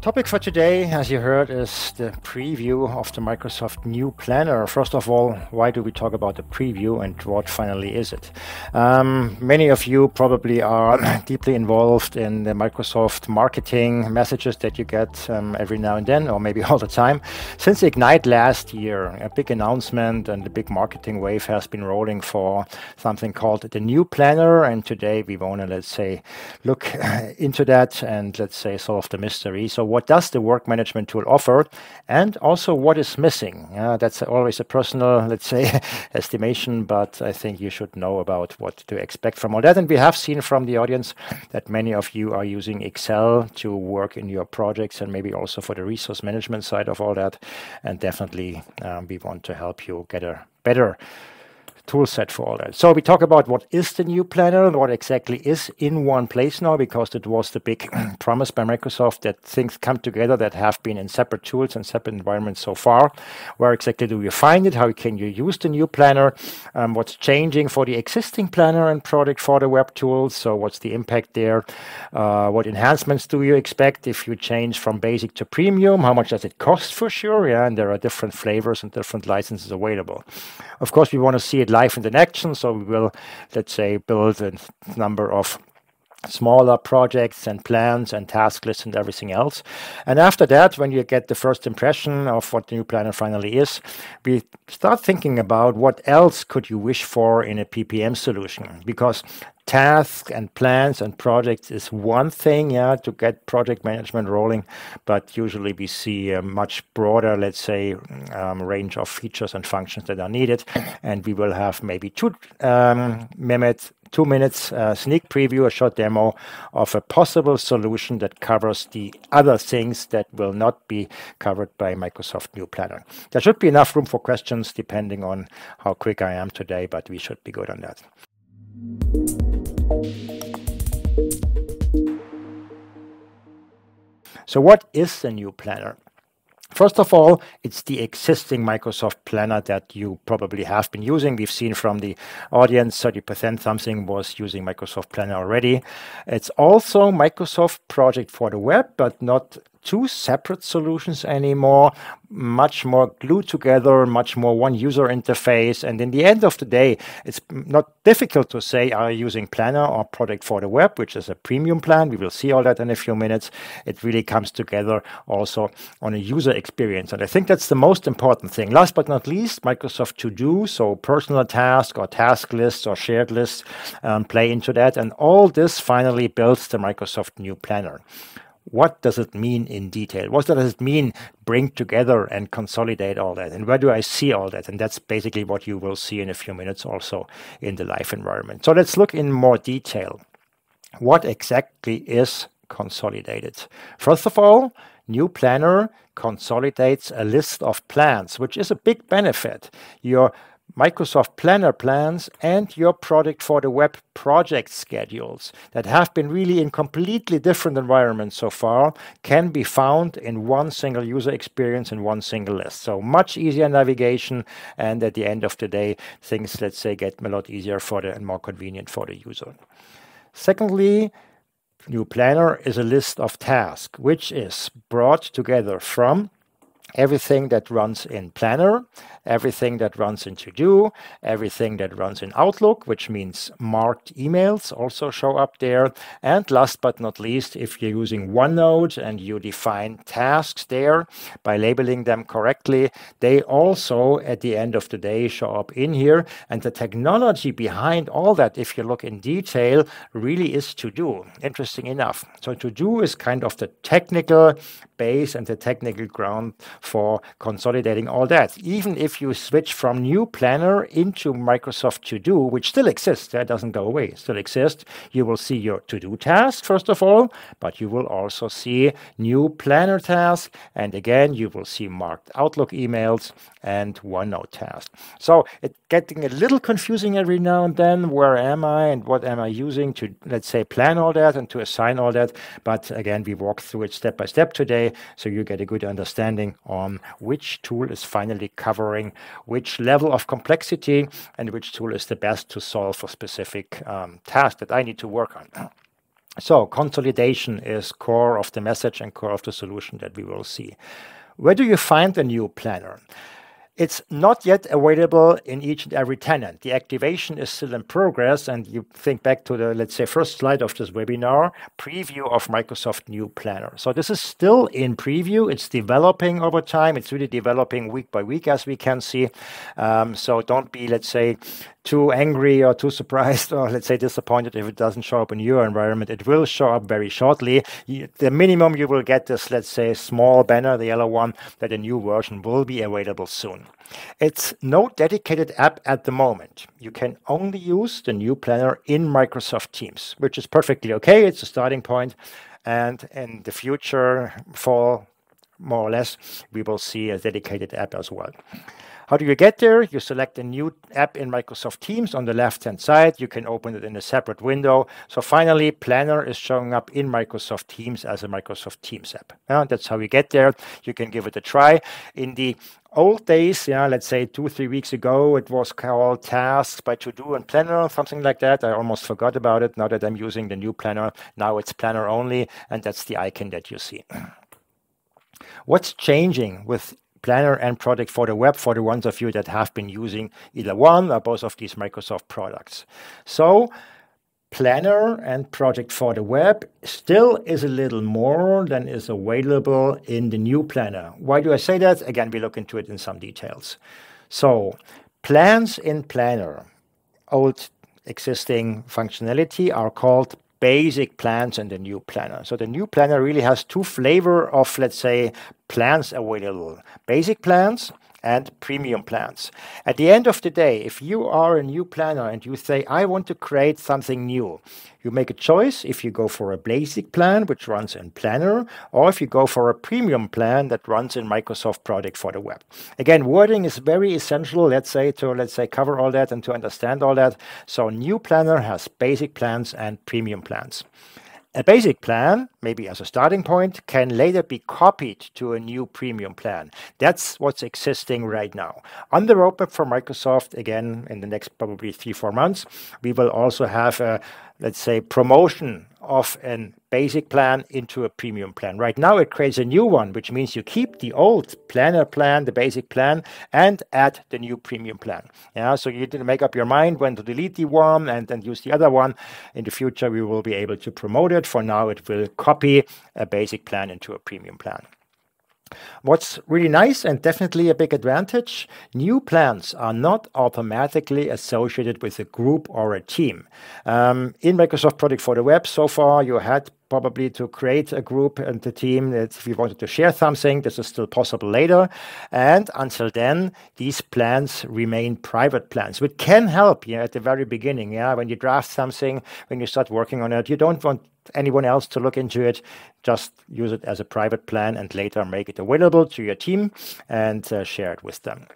Topic for today, as you heard, is the preview of the Microsoft New Planner. First of all, why do we talk about the preview and what finally is it? Many of you probably are deeply involved in the Microsoft marketing messages that you get every now and then, or maybe all the time. Since Ignite last year, a big announcement and the big marketing wave has been rolling for something called the New Planner. And today we want to, let's say, look into that and let's say solve the mystery. So what does the work management tool offer, and also what is missing? That's always a personal, let's say, estimation, but I think you should know about what to expect from all that. And we have seen from the audience that many of you are using Excel to work in your projects and maybe also for the resource management side of all that. And definitely we want to help you get a better tool set for all that. So we talk about what is the New Planner and what exactly is in one place now, because it was the big promise by Microsoft that things come together that have been in separate tools and separate environments so far. Where exactly do you find it? How can you use the New Planner? What's changing for the existing planner and product for the web tools? So what's the impact there? What enhancements do you expect if you change from basic to premium? How much does it cost for sure? Yeah, and there are different flavors and different licenses available. Of course, we want to see it live and in action, so we will, let's say, build a number of smaller projects and plans and task lists and everything else. And after that, when you get the first impression of what the New Planner finally is, we start thinking about what else could you wish for in a PPM solution, because tasks and plans and projects is one thing, yeah, to get project management rolling, but usually we see a much broader, let's say, range of features and functions that are needed. And we will have maybe 2 minutes sneak preview, a short demo of a possible solution that covers the other things that will not be covered by Microsoft New Planner. There should be enough room for questions depending on how quick I am today, but we should be good on that. So what is the New Planner? First of all, it's the existing Microsoft Planner that you probably have been using. We've seen from the audience, 30% something was using Microsoft Planner already. It's also Microsoft Project for the Web, but not 2 separate solutions anymore, much more glued together, much more one user interface. And in the end of the day, it's not difficult to say, are you using Planner or Project for the Web, which is a premium plan? We will see all that in a few minutes. It really comes together also on a user experience. And I think that's the most important thing. Last but not least, Microsoft To Do, so personal task or task lists or shared lists play into that. And all this finally builds the Microsoft New Planner. What does it mean in detail? What does it mean bring together and consolidate all that? And where do I see all that? And that's basically what you will see in a few minutes also in the live environment. So let's look in more detail. What exactly is consolidated? First of all, New Planner consolidates a list of plans, which is a big benefit. Your Microsoft Planner plans and your Project for the Web project schedules that have been really in completely different environments so far can be found in one single user experience in one single list. So much easier navigation, and at the end of the day, things, let's say, get a lot easier for and more convenient for the user. Secondly, New Planner is a list of tasks, which is brought together from everything that runs in Planner, everything that runs in To Do, everything that runs in Outlook, which means marked emails also show up there. And last but not least, if you're using OneNote and you define tasks there by labeling them correctly, they also at the end of the day show up in here. And the technology behind all that, if you look in detail, really is To Do, interesting enough. So To Do is kind of the technical base and the technical ground for consolidating all that. Even if you switch from New Planner into Microsoft To Do, which still exists, that doesn't go away, still exists, you will see your To Do task, first of all, but you will also see New Planner task, and again, you will see marked Outlook emails and OneNote task. So it's getting a little confusing every now and then. Where am I and what am I using to, let's say, plan all that and to assign all that? But again, we walk through it step by step today, so you get a good understanding on which tool is finally covering which level of complexity and which tool is the best to solve a specific task that I need to work on. So consolidation is core of the message and core of the solution that we will see. Where do you find the new planner? It's not yet available in each and every tenant. The activation is still in progress, and you think back to the, let's say, first slide of this webinar, preview of Microsoft New Planner. So this is still in preview. It's developing over time. It's really developing week by week, as we can see. So don't be, let's say, too angry or too surprised or, let's say, disappointed if it doesn't show up in your environment. It will show up very shortly. The minimum you will get is, let's say, small banner, the yellow one, that a new version will be available soon. It's no dedicated app at the moment. You can only use the new planner in Microsoft Teams, which is perfectly okay. It's a starting point. And in the future, fall, more or less, we will see a dedicated app as well. How do you get there? You select a new app in Microsoft Teams on the left-hand side. You can open it in a separate window. So finally, Planner is showing up in Microsoft Teams as a Microsoft Teams app. That's how you get there. You can give it a try. In the old days, let's say 2-3 weeks ago, it was called Tasks by To-Do and Planner, something like that. I almost forgot about it now that I'm using the new Planner. Now it's Planner only, and that's the icon that you see. What's changing with Planner and Project for the Web for the ones of you that have been using either one or both of these Microsoft products? So Planner and Project for the Web still is a little more than is available in the new Planner. Why do I say that? Again, we look into it in some details. So plans in Planner, old existing functionality, are called basic plans in the new planner. So the new planner really has two flavors of, let's say, plans available: basic plans and premium plans. At the end of the day, if you are a new planner and you say, I want to create something new, you make a choice if you go for a basic plan, which runs in Planner, or if you go for a premium plan that runs in Microsoft Project for the Web. Again, wording is very essential, let's say, to cover all that and to understand all that. So new planner has basic plans and premium plans. A basic plan, maybe as a starting point, can later be copied to a new premium plan. That's what's existing right now. On the roadmap for Microsoft, again, in the next probably 3-4 months, we will also have a, let's say, promotion of a basic plan into a premium plan. Right now, it creates a new one, which means you keep the old planner plan, the basic plan, and add the new premium plan. So you need to make up your mind when to delete the one and then use the other one. In the future, we will be able to promote it. For now, it will copy a basic plan into a premium plan. What's really nice and definitely a big advantage, new plans are not automatically associated with a group or a team. In Microsoft Project for the Web, so far you had probably to create a group and a team that if you wanted to share something. This is still possible later. And until then, these plans remain private plans, which can help at the very beginning. When you draft something, when you start working on it, you don't want anyone else to look into it. Just use it as a private plan and later make it available to your team and share it with them.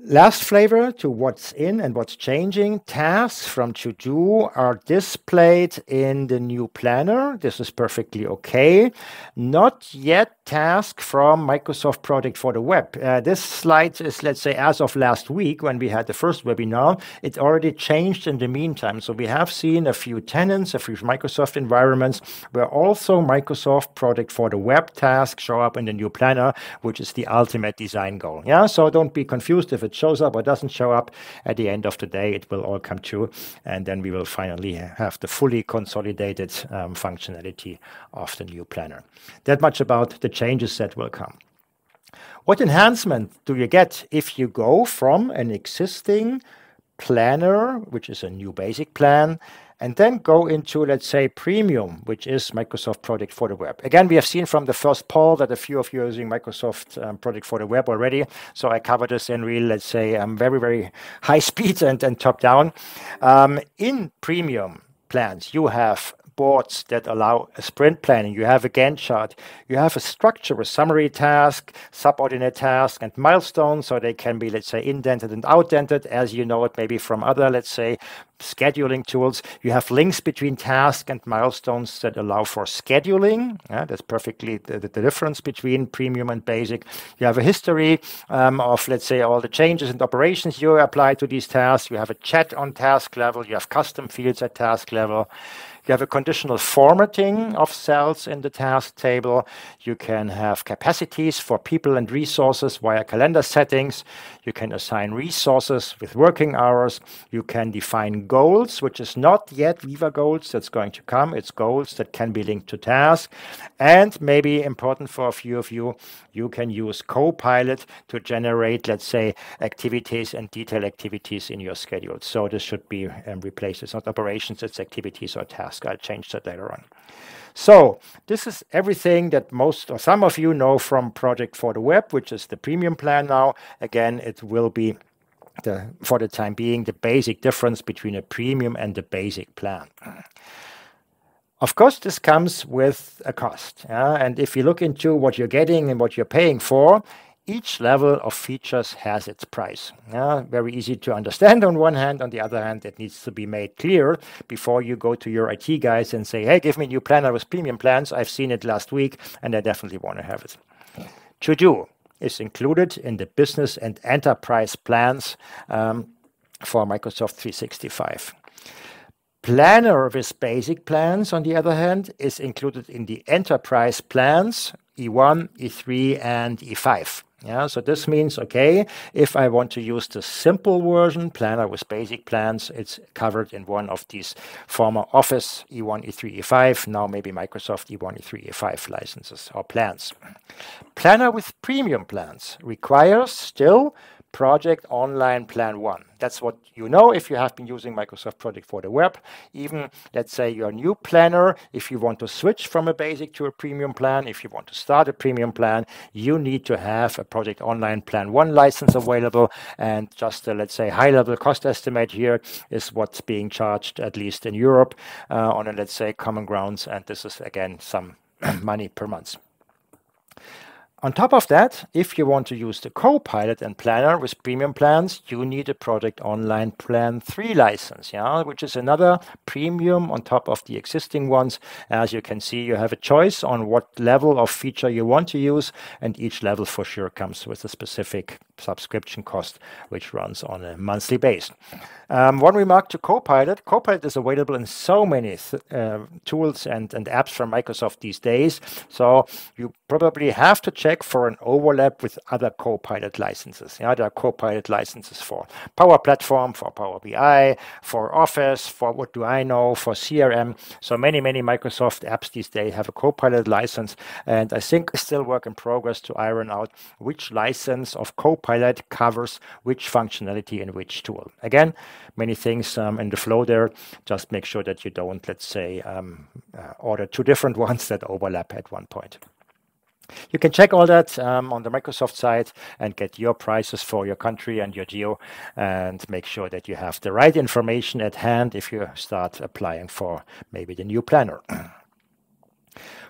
Last flavor to what's in and what's changing. Tasks from To-Do are displayed in the new planner. This is perfectly okay. Not yet task from Microsoft Project for the Web. This slide is, let's say, as of last week when we had the first webinar. It already changed in the meantime. So we have seen a few tenants, a few Microsoft environments where also Microsoft Project for the Web tasks show up in the new planner, which is the ultimate design goal. So don't be confused if it shows up or doesn't show up. At the end of the day, it will all come true, and then we will finally have the fully consolidated functionality of the new planner. That much about the changes that will come. What enhancement do you get if you go from an existing planner, which is a new basic plan, and then go into, let's say, premium, which is Microsoft Project for the Web? Again, we have seen from the first poll that a few of you are using Microsoft Project for the Web already. So I covered this in real, let's say, very, very high speed and top down. In premium plans, you have boards that allow a sprint planning. You have a Gantt chart. You have a structure with summary task, subordinate task, and milestones, so they can be, let's say, indented and outdented, as you know it maybe from other, let's say, scheduling tools. You have links between tasks and milestones that allow for scheduling. That's perfectly the difference between premium and basic. You have a history of, let's say, all the changes and operations you apply to these tasks. You have a chat on task level. You have custom fields at task level. You have a conditional formatting of cells in the task table. You can have capacities for people and resources via calendar settings. You can assign resources with working hours. You can define goals, which is not yet Viva goals. That's going to come. It's goals that can be linked to tasks. And maybe important for a few of you, you can use Copilot to generate, let's say, activities and detail activities in your schedule. So this should be replaced. It's not operations, it's activities or tasks. I'll change that later on. So this is everything that most or some of you know from Project for the Web, which is the premium plan now. Again, it will be, for the time being, the basic difference between a premium and the basic plan. Of course, this comes with a cost. And if you look into what you're getting and what you're paying for, each level of features has its price. Very easy to understand on one hand. On the other hand, it needs to be made clear before you go to your IT guys and say, hey, give me a new planner with premium plans. I've seen it last week and I definitely want to have it. To do is included in the business and enterprise plans for Microsoft 365. Planner with basic plans, on the other hand, is included in the enterprise plans, E1, E3, and E5. So this means, okay, if I want to use the simple version, planner with basic plans, it's covered in one of these former Office E1, E3, E5, now maybe Microsoft E1, E3, E5 licenses or plans. Planner with premium plans requires still Project Online Plan 1. That's what you know if you have been using Microsoft Project for the Web. Even, let's say, your new planner, if you want to switch from a basic to a premium plan, if you want to start a premium plan, you need to have a Project Online Plan 1 license available. And just a, let's say, high-level cost estimate here is what's being charged, at least in Europe, on a, let's say, common grounds. And this is, again, some money per month. On top of that, if you want to use the Copilot and Planner with premium plans, you need a Project Online Plan 3 license, which is another premium on top of the existing ones. As you can see, you have a choice on what level of feature you want to use, and each level for sure comes with a specific subscription cost, which runs on a monthly basis. One remark to Copilot. Copilot is available in so many tools and apps from Microsoft these days, so you probably have to check for an overlap with other Copilot licenses. There are Copilot licenses for Power Platform, for Power BI, for Office, for what do I know, for CRM. So many Microsoft apps these days have a Copilot license, and I think it's still work in progress to iron out which license of Copilot covers which functionality in which tool. Again, many things in the flow there. Just make sure that you don't, let's say, order two different ones that overlap at one point. You can check all that on the Microsoft site and get your prices for your country and your geo, and make sure that you have the right information at hand if you start applying for maybe the new planner.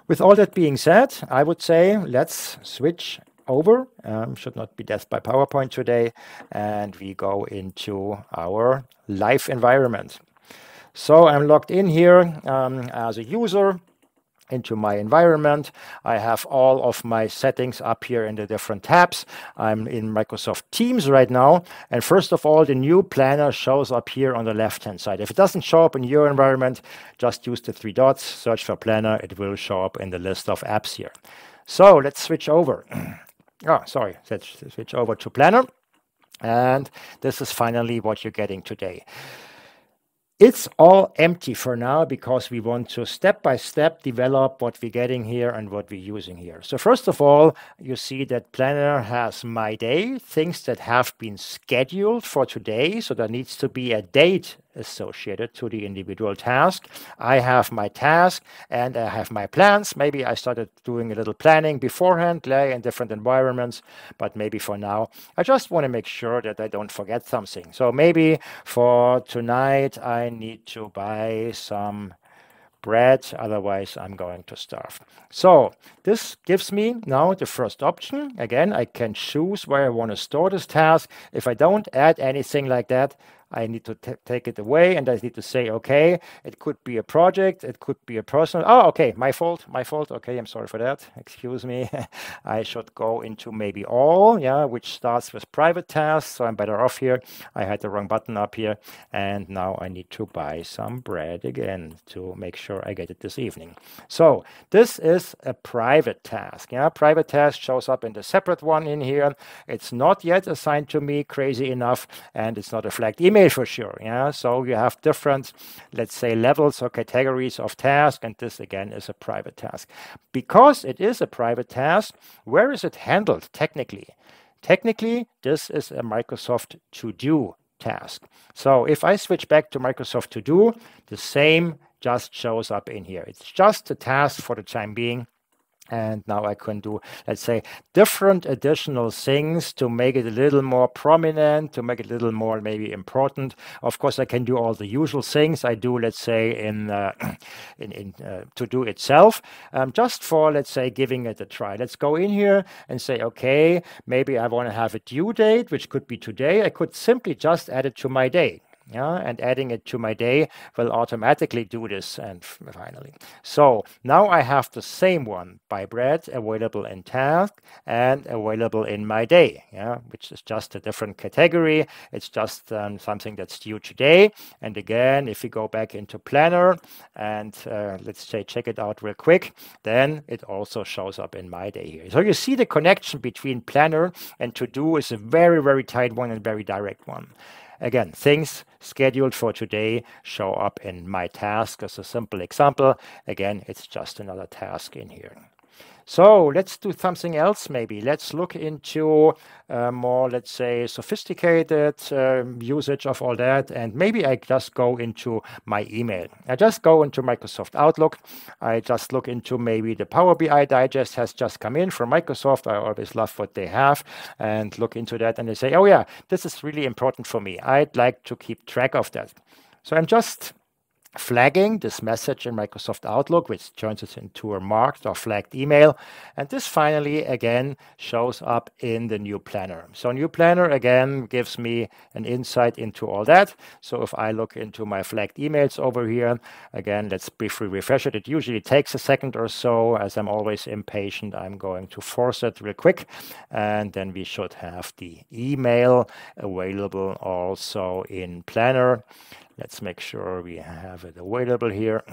With all that being said, I would say let's switch over. Should not be death by PowerPoint today, and we go into our live environment. So I'm logged in here as a user into my environment. I have all of my settings up here in the different tabs. I'm in Microsoft Teams right now. And first of all, the new planner shows up here on the left-hand side. If it doesn't show up in your environment, just use the three dots, search for planner. It will show up in the list of apps here. So let's switch over. Let's switch over to planner. And this is finally what you're getting today. It's all empty for now because we want to step by step develop what we're getting here and what we're using here. So first of all, you see that Planner has my day, things that have been scheduled for today. So there needs to be a date associated to the individual task. I have my task and I have my plans. Maybe I started doing a little planning beforehand, in different environments, but maybe for now, I just want to make sure that I don't forget something. So maybe for tonight, I need to buy some bread, otherwise I'm going to starve. So this gives me now the first option. Again, I can choose where I want to store this task. If I don't add anything like that, I need to take it away, and I need to say, okay, it could be a project, it could be a personal. Oh, okay, my fault. Okay, I'm sorry for that. Excuse me. I should go into maybe all, yeah, which starts with private tasks. So I'm better off here. I had the wrong button up here, and now I need to buy some bread again to make sure I get it this evening. So this is a private task. Yeah, private task shows up in the separate one in here. It's not yet assigned to me, crazy enough, and it's not a flagged email for sure. Yeah, so you have different, let's say, levels or categories of task, and this again is a private task. Because it is a private task, where is it handled technically? Technically, this is a Microsoft To Do task. So if I switch back to Microsoft To Do, the same just shows up in here. It's just a task for the time being. And now I can do, let's say, different additional things to make it a little more prominent, to make it a little more maybe important. Of course, I can do all the usual things I do, let's say, in To Do itself, just for, let's say, giving it a try. Let's go in here and say, okay, maybe I want to have a due date, which could be today. I could simply just add it to my day. Yeah, and adding it to my day will automatically do this. And finally, so now I have the same one, buy bread, available in task and available in my day, yeah, which is just a different category. It's just something that's due today. And again, if we go back into Planner and let's say check it out real quick, then it also shows up in my day here. So you see the connection between Planner and To Do is a very, very tight one and very direct one. Again, things scheduled for today show up in my task as a simple example. Again, it's just another task in here. So let's do something else maybe. Let's look into more, let's say, sophisticated usage of all that. And maybe I just go into my email. I just go into Microsoft Outlook. I just look into maybe the Power BI digest has just come in from Microsoft. I always love what they have and look into that. And they say, oh yeah, this is really important for me. I'd like to keep track of that. So I'm just flagging this message in Microsoft Outlook, which turns it into a marked or flagged email. And this finally, again, shows up in the new planner. So new planner, again, gives me an insight into all that. So if I look into my flagged emails over here, again, let's briefly refresh it. It usually takes a second or so. As I'm always impatient, I'm going to force it real quick. And then we should have the email available also in planner. Let's make sure we have it available here.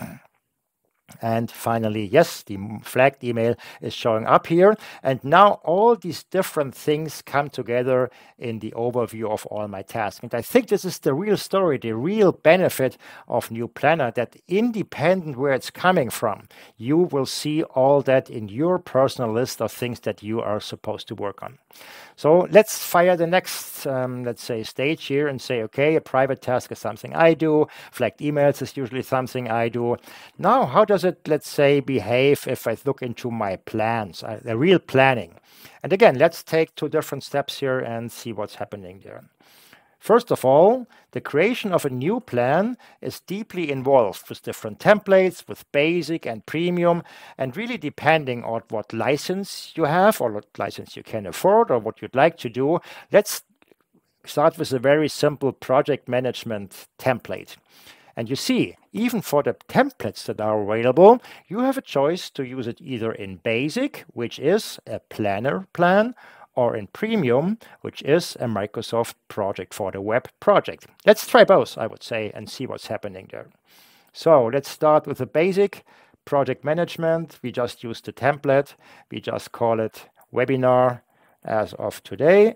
And finally, yes, the flagged email is showing up here. And now all these different things come together in the overview of all my tasks. And I think this is the real story, the real benefit of New Planner, that independent where it's coming from, you will see all that in your personal list of things that you are supposed to work on. So let's fire the next, let's say, stage here and say, okay, a private task is something I do. Flagged emails is usually something I do. Now, how does it, let's say, behave if I look into my plans, the real planning? And again, let's take two different steps here and see what's happening there. First of all, the creation of a new plan is deeply involved with different templates, with basic and premium, and really depending on what license you have or what license you can afford or what you'd like to do. Let's start with a very simple project management template. And you see, even for the templates that are available, you have a choice to use it either in basic, which is a planner plan, or in premium, which is a Microsoft project for the web project. Let's try both, I would say, and see what's happening there. So let's start with the basic project management. We just use the template. We just call it webinar as of today,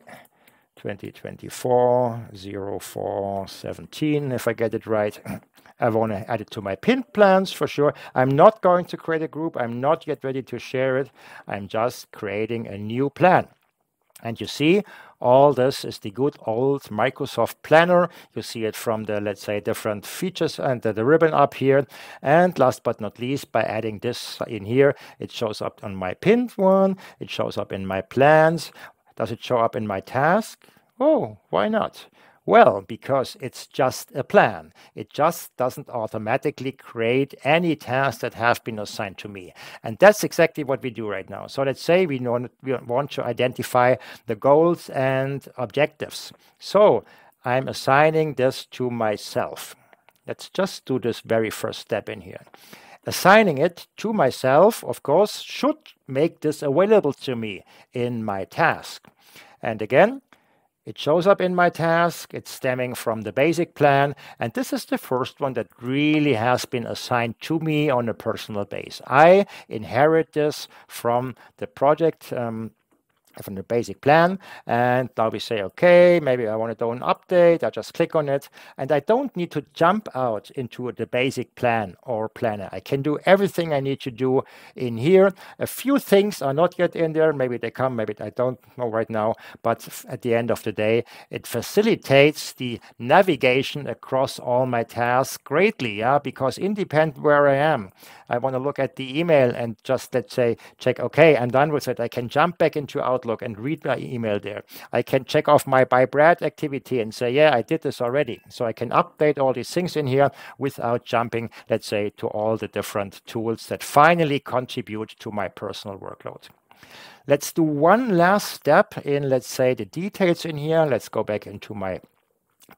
2024-04-17, if I get it right. I want to add it to my pinned plans for sure. I'm not going to create a group. I'm not yet ready to share it. I'm just creating a new plan. And you see, all this is the good old Microsoft Planner. You see it from the, let's say, different features and the ribbon up here. And last but not least, by adding this in here, it shows up on my pinned one. It shows up in my plans. Does it show up in my task? Oh, why not? Well, because it's just a plan. It just doesn't automatically create any tasks that have been assigned to me. And that's exactly what we do right now. So let's say we want to identify the goals and objectives. So I'm assigning this to myself. Let's just do this very first step in here. Assigning it to myself, of course, should make this available to me in my task. And again, it shows up in my task. It's stemming from the basic plan. And this is the first one that really has been assigned to me on a personal base. I inherit this from the project, from the basic plan. And now we say, okay, maybe I want to do an update. I just click on it. And I don't need to jump out into the basic plan or planner. I can do everything I need to do in here. A few things are not yet in there. Maybe they come, maybe I don't know right now. But at the end of the day, it facilitates the navigation across all my tasks greatly, because independent where I am, I want to look at the email and just, let's say, check, okay, I'm done with it. I can jump back into Outlook and read my email there. I can check off my Buy Brad activity and say, yeah, I did this already. So I can update all these things in here without jumping, let's say, to all the different tools that finally contribute to my personal workload. Let's do one last step in, let's say, the details in here. Let's go back into my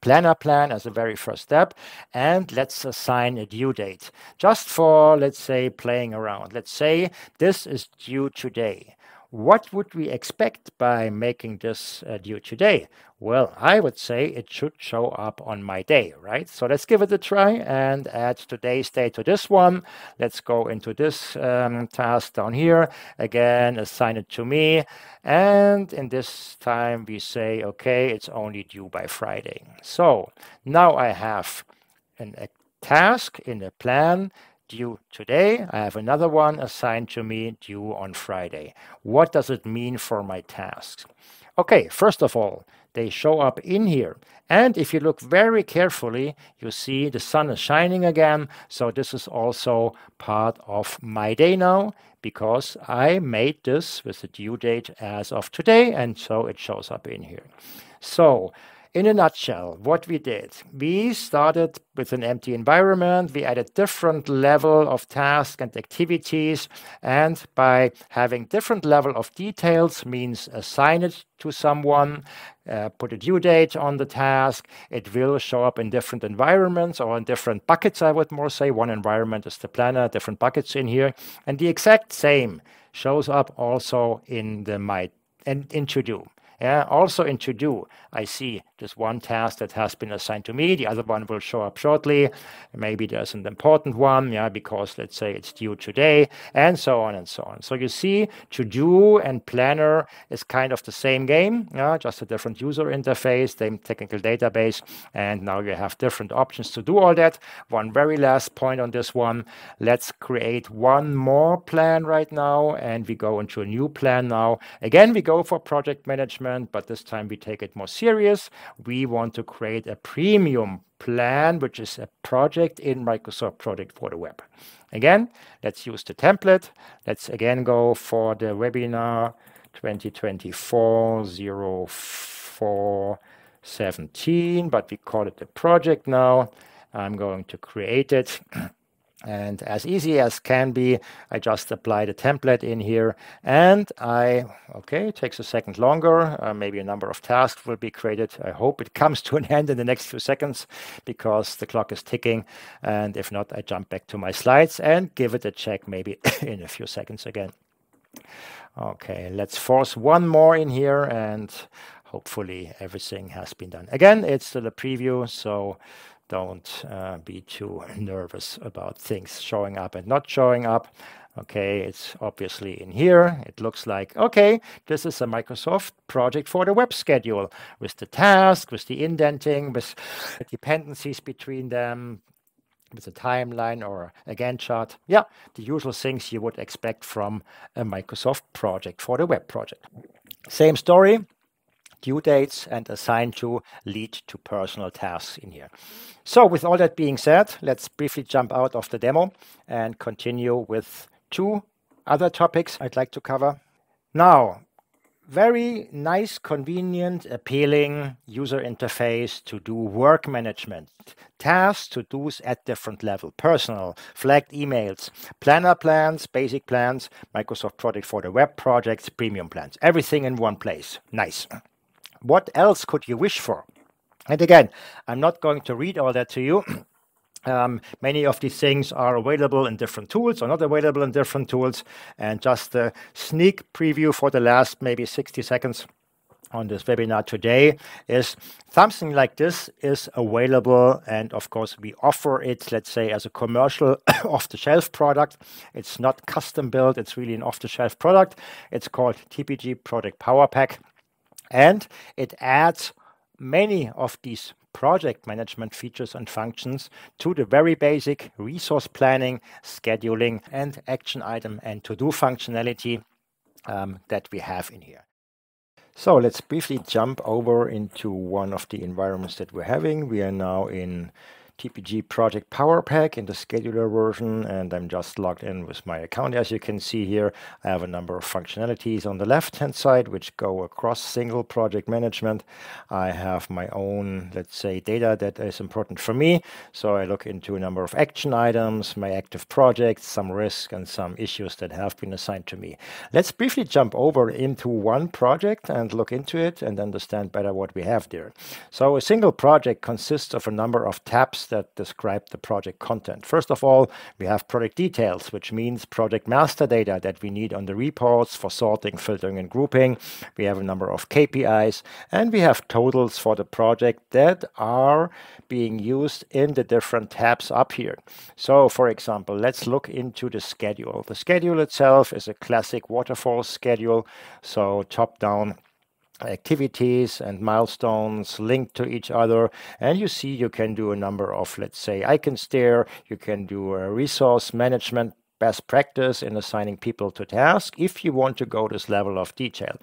planner plan as a very first step, and let's assign a due date just for, let's say, playing around. Let's say this is due today. What would we expect by making this due today? Well, I would say it should show up on my day, right? So let's give it a try and add today's date to this one. Let's go into this task down here. Again, assign it to me. And in this time, we say, okay, it's only due by Friday. So now I have a task in the plan due today. I have another one assigned to me due on Friday. What does it mean for my tasks? Okay, first of all, they show up in here. And if you look very carefully, you see the sun is shining again. So this is also part of my day now, because I made this with the due date as of today. And so it shows up in here. So in a nutshell, what we did, we started with an empty environment. We added different level of tasks and activities. And by having different level of details means assign it to someone, put a due date on the task. It will show up in different environments or in different buckets, I would more say. One environment is the planner, different buckets in here. And the exact same shows up also in the in To-Do. Yeah, also in To-Do, I see this one task that has been assigned to me. The other one will show up shortly. Maybe there's an important one, because let's say it's due today, and so on and so on. So you see, To-Do and Planner is kind of the same game, just a different user interface, same technical database, and now you have different options to do all that. One very last point on this one. Let's create one more plan right now, and we go into a new plan now. Again, we go for project management, but this time we take it more serious. We want to create a premium plan, which is a project in Microsoft Project for the Web. Again, let's use the template. Let's again go for the webinar 2024-04-17, but we call it the project now. I'm going to create it. And as easy as can be, I just apply the template in here. And okay, it takes a second longer. Maybe a number of tasks will be created. I hope it comes to an end in the next few seconds because the clock is ticking. And if not, I jump back to my slides and give it a check maybe in a few seconds again. Okay, let's force one more in here and hopefully everything has been done. Again, it's still a preview, so don't be too nervous about things showing up and not showing up. Okay, it's obviously in here. It looks like, okay, this is a Microsoft project for the web schedule with the task, with the indenting, with dependencies between them, with a timeline or a Gantt chart. Yeah, the usual things you would expect from a Microsoft project for the web project. Same story. Due dates and assign to lead to personal tasks in here. So with all that being said, let's briefly jump out of the demo and continue with two other topics I'd like to cover. Now, very nice, convenient, appealing user interface to do work management, tasks, to-dos at different level, personal, flagged emails, planner plans, basic plans, Microsoft Project for the web projects, premium plans, everything in one place. Nice. What else could you wish for? And again, I'm not going to read all that to you. Many of these things are available in different tools or not available in different tools. And just a sneak preview for the last maybe 60 seconds on this webinar today is something like this is available. And of course, we offer it, let's say, as a commercial off-the-shelf product. It's not custom built. It's really an off-the-shelf product. It's called TPG Project Power Pack. And it adds many of these project management features and functions to the very basic resource planning, scheduling, and action item and to-do functionality that we have in here. So let's briefly jump over into one of the environments that we're having. We are now in TPG Project Power Pack in the scheduler version, and I'm just logged in with my account. As you can see here, I have a number of functionalities on the left-hand side which go across single project management. I have my own, let's say, data that is important for me. So I look into a number of action items, my active projects, some risk, and some issues that have been assigned to me. Let's briefly jump over into one project and look into it and understand better what we have there. So a single project consists of a number of tabs that describe the project content. First of all, we have project details, which means project master data that we need on the reports for sorting, filtering, and grouping. We have a number of KPIs, and we have totals for the project that are being used in the different tabs up here. So, for example, let's look into the schedule. The schedule itself is a classic waterfall schedule, so top-down activities and milestones linked to each other, and you see you can do a number of, let's say, icons there. You can do a resource management best practice in assigning people to tasks if you want to go this level of detail.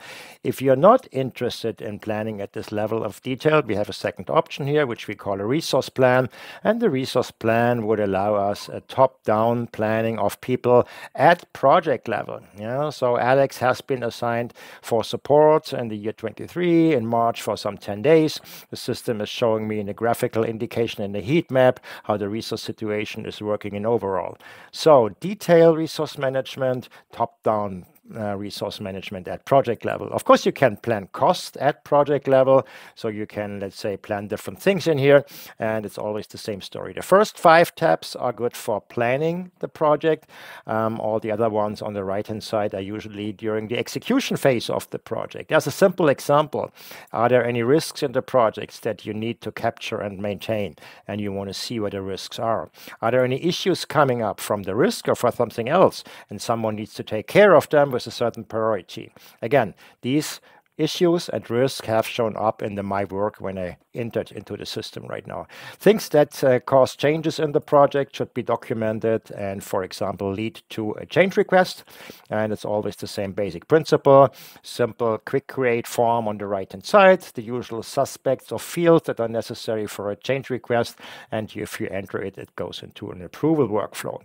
If you're not interested in planning at this level of detail, we have a second option here, which we call a resource plan. And the resource plan would allow us a top-down planning of people at project level. Yeah, so Alex has been assigned for support in the year 23 in March for some 10 days. The system is showing me in a graphical indication in the heat map how the resource situation is working in overall. So detail resource management, top-down resource management at project level. Of course, you can plan cost at project level. So you can, let's say, plan different things in here. And it's always the same story. The first 5 tabs are good for planning the project. All the other ones on the right-hand side are usually during the execution phase of the project. There's a simple example. Are there any risks in the projects that you need to capture and maintain? And you want to see where the risks are. Are there any issues coming up from the risk or for something else? And someone needs to take care of them with a certain priority. Again, these issues and risk have shown up in my work when I entered into the system right now. Things that cause changes in the project should be documented and, for example, lead to a change request. And it's always the same basic principle. Simple, quick create form on the right-hand side, the usual suspects or fields that are necessary for a change request. And if you enter it, it goes into an approval workflow.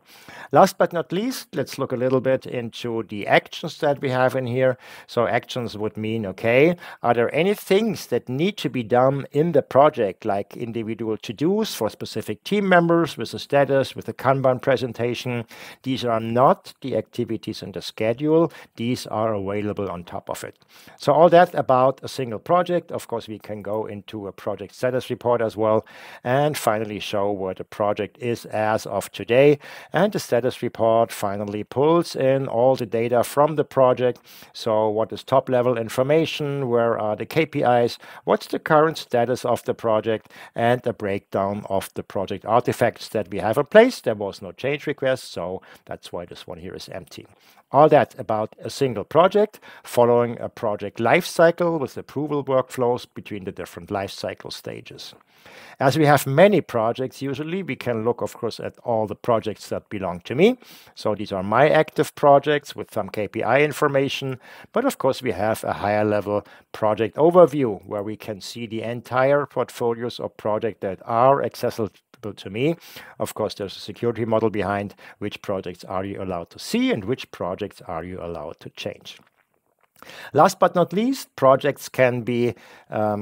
Last but not least, let's look a little bit into the actions that we have in here. So actions would mean, okay, are there any things that need to be done in the project, like individual to-dos for specific team members with a status, with a Kanban presentation? These are not the activities in the schedule. These are available on top of it. So all that about a single project. Of course, we can go into a project status report as well, and finally show where the project is as of today. And the status report finally pulls in all the data from the project. So what is top-level information? Where are the KPIs? What's the current status of the project? And a breakdown of the project artifacts that we have in place. There was no change request, so that's why this one here is empty. All that about a single project, following a project lifecycle with approval workflows between the different lifecycle stages. As we have many projects, usually we can look, of course, at all the projects that belong to me. So these are my active projects with some KPI information. But of course, we have a higher level project overview where we can see the entire portfolios of projects that are accessible to me. Of course, there's a security model behind which projects are you allowed to see and which projects are you allowed to change. Last but not least, projects can be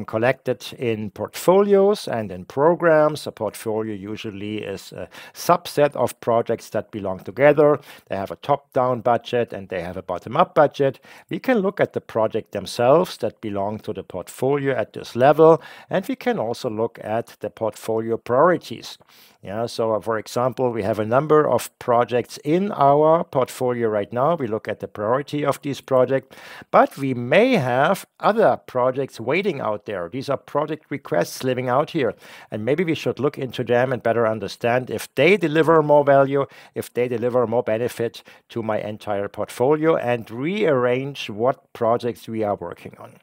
collected in portfolios and in programs. A portfolio usually is a subset of projects that belong together. They have a top-down budget and they have a bottom-up budget. We can look at the project themselves that belong to the portfolio at this level, and we can also look at the portfolio priorities. Yeah, so for example, we have a number of projects in our portfolio right now. We look at the priority of these projects, but we may have other projects waiting out there. These are project requests living out here, and maybe we should look into them and better understand if they deliver more value, if they deliver more benefit to my entire portfolio, and rearrange what projects we are working on.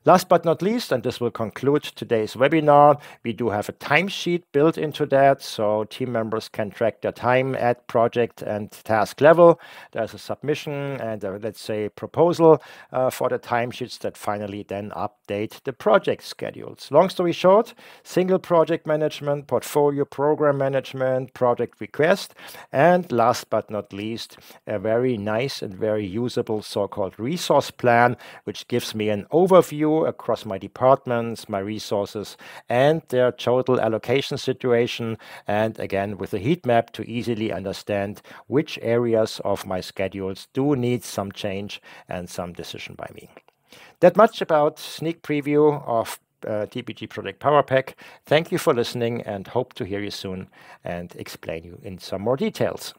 Last but not least, and this will conclude today's webinar, we do have a timesheet built into that, so team members can track their time at project and task level. There's a submission and let's say proposal for the timesheets that finally then update the project schedules. Long story short, single project management, portfolio program management, project request, and last but not least, a very nice and very usable so-called resource plan, which gives me an overview across my departments, my resources, and their total allocation situation, and again with a heat map to easily understand which areas of my schedules do need some change and some decision by me. That much about sneak preview of TPG Project Power Pack. Thank you for listening and hope to hear you soon and explain you in some more details.